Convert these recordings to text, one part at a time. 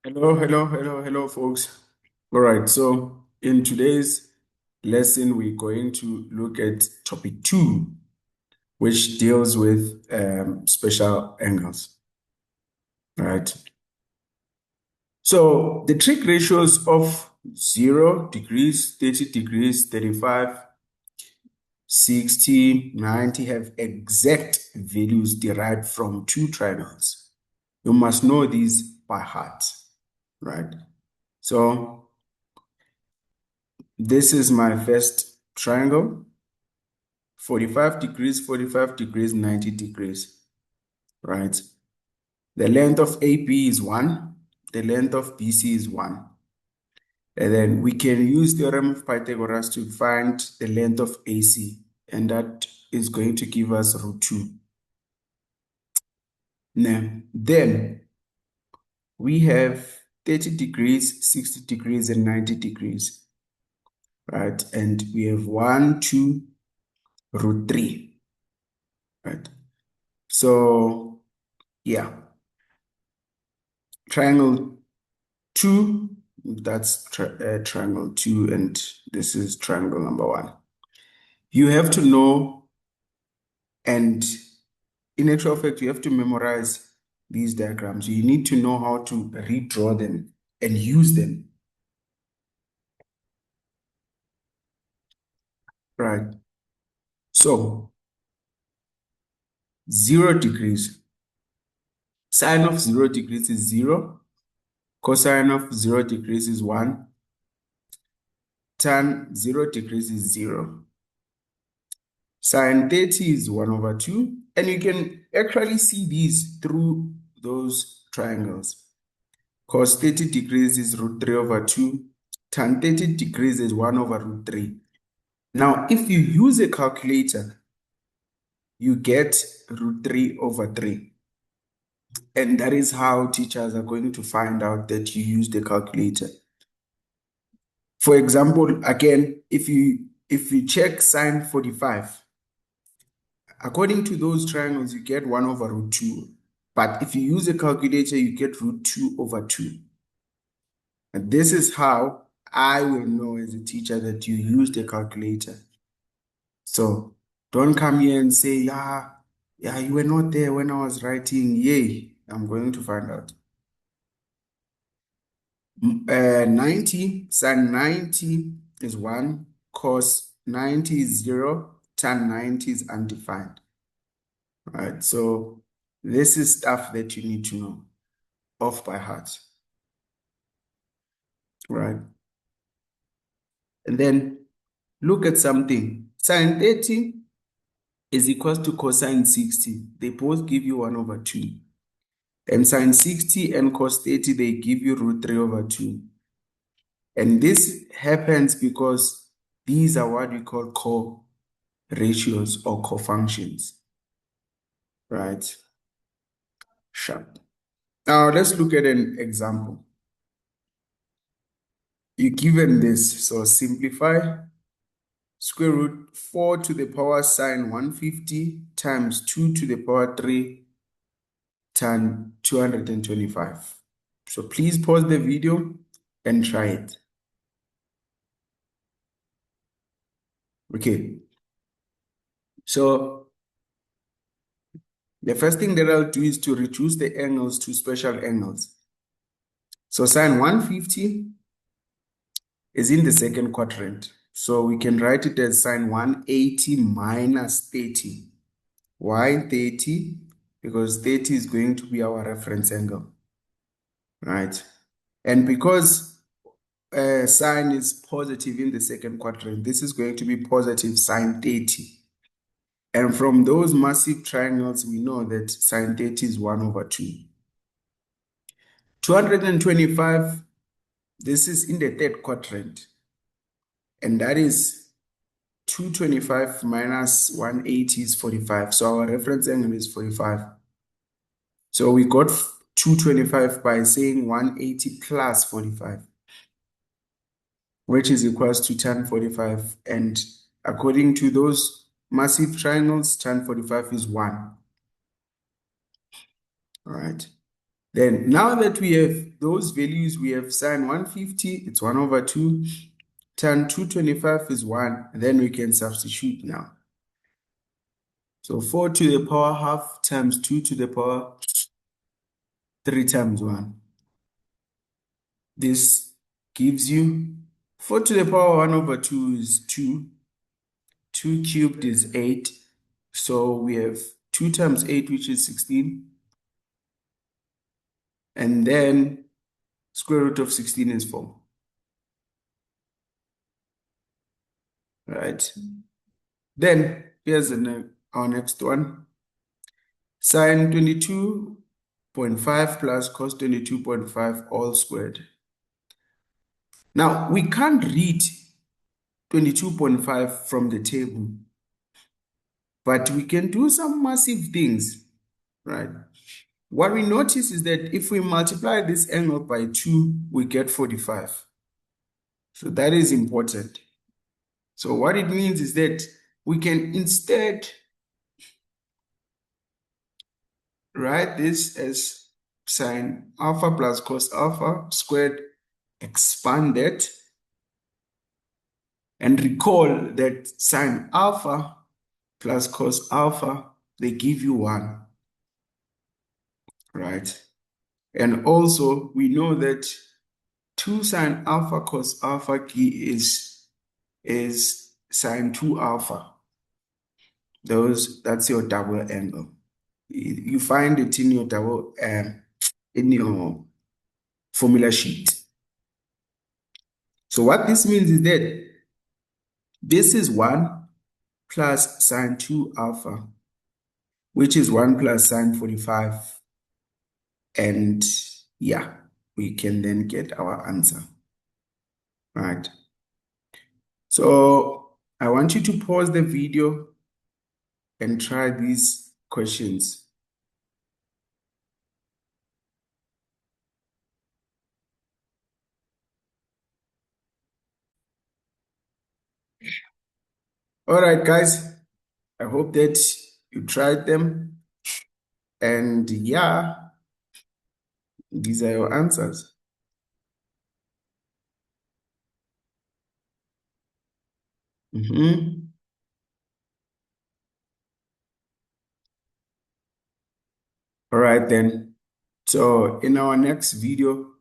Hello, folks. All right, so in today's lesson, we're going to look at topic 2, which deals with special angles. All right. So the trig ratios of 0 degrees, 30 degrees, 35, 60, 90 have exact values derived from two triangles. You must know these by heart, right? So this is my first triangle, 45 degrees, 45 degrees, 90 degrees, right? The length of AB is 1, the length of BC is 1. And then we can use the theorem of Pythagoras to find the length of AC, and that is going to give us root 2. Now, then we have 30 degrees, 60 degrees, and 90 degrees, right? And we have 1, 2, root 3, right? So, yeah, triangle 2, that's triangle 2, and this is triangle number 1. You have to know, and in actual fact, you have to memorize these diagrams. You need to know how to redraw them and use them. Right. So 0 degrees. Sine of 0 degrees is 0. Cosine of 0 degrees is 1. Tan 0 degrees is 0. Sine 30 is 1 over 2. And you can actually see these through those triangles. Cos 30 degrees is root 3 over 2. Tan 30 degrees is 1 over root 3. Now, if you use a calculator, you get root 3 over 3. And that is how teachers are going to find out that you use the calculator. For example, again, if you check sine 45, according to those triangles, you get 1 over root 2. But if you use a calculator, you get root 2 over 2. And this is how I will know as a teacher that you used a calculator. So don't come here and say, yeah, you were not there when I was writing. Yay, I'm going to find out. 90, sin 90 is 1, cos 90 is 0, tan 90 is undefined. Right, so this is stuff that you need to know off by heart. Right. And then look at something. Sin 30 is equals to cosine 60. They both give you 1 over 2. And sin 60 and cos 30, they give you root 3 over 2. And this happens because these are what we call co-ratios or co-functions, right? Sharp. Now let's look at an example. You're given this, so simplify. Square root 4 to the power sine 150 times 2 to the power 3 tan 225. So please pause the video and try it. Okay. So the first thing that I'll do is to reduce the angles to special angles. So sine 150 is in the second quadrant. So we can write it as sine 180 minus 30. Why 30? Because 30 is going to be our reference angle, right? And because sine is positive in the second quadrant, this is going to be positive sine 30. And from those massive triangles, we know that sine 30 is 1 over 2. 225, this is in the third quadrant. And that is 225 minus 180 is 45. So our reference angle is 45. So we got 225 by saying 180 plus 45, which is equals to tan 45. And according to those massive triangles, tan 45 is 1. All right. Then now that we have those values, we have sine 150, it's 1 over 2. Tan 225 is 1. And then we can substitute now. So 4 to the power half times 2 to the power 3 times 1. This gives you 4 to the power 1 over 2 is 2. 2 cubed is 8. So we have 2 times 8, which is 16. And then square root of 16 is 4. Right. Then here's our next one. Sine 22.5 plus cos 22.5 all squared. Now, we can't read 22.5 from the table, but we can do some massive things, right? What we notice is that if we multiply this angle by 2, we get 45. So that is important. So what it means is that we can instead write this as sine alpha plus cos alpha squared expanded. And recall that sine alpha plus cos alpha, they give you 1, right? And also, we know that 2 sine alpha cos alpha is sine 2 alpha. That's your double angle. You find it in your in your formula sheet. So what this means is that this is 1 plus sine 2 alpha, which is 1 plus sine 45. And yeah, we can then get our answer, right? So I want you to pause the video and try these questions. All right, guys, I hope that you tried them. And yeah, these are your answers. Mhm. All right, then. So in our next video,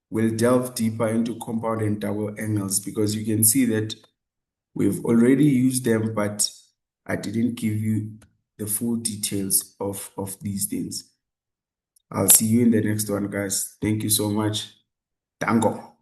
we'll delve deeper into compound and double angles because you can see that we've already used them, but I didn't give you the full details of these things. I'll see you in the next one, guys. Thank you so much. Danko.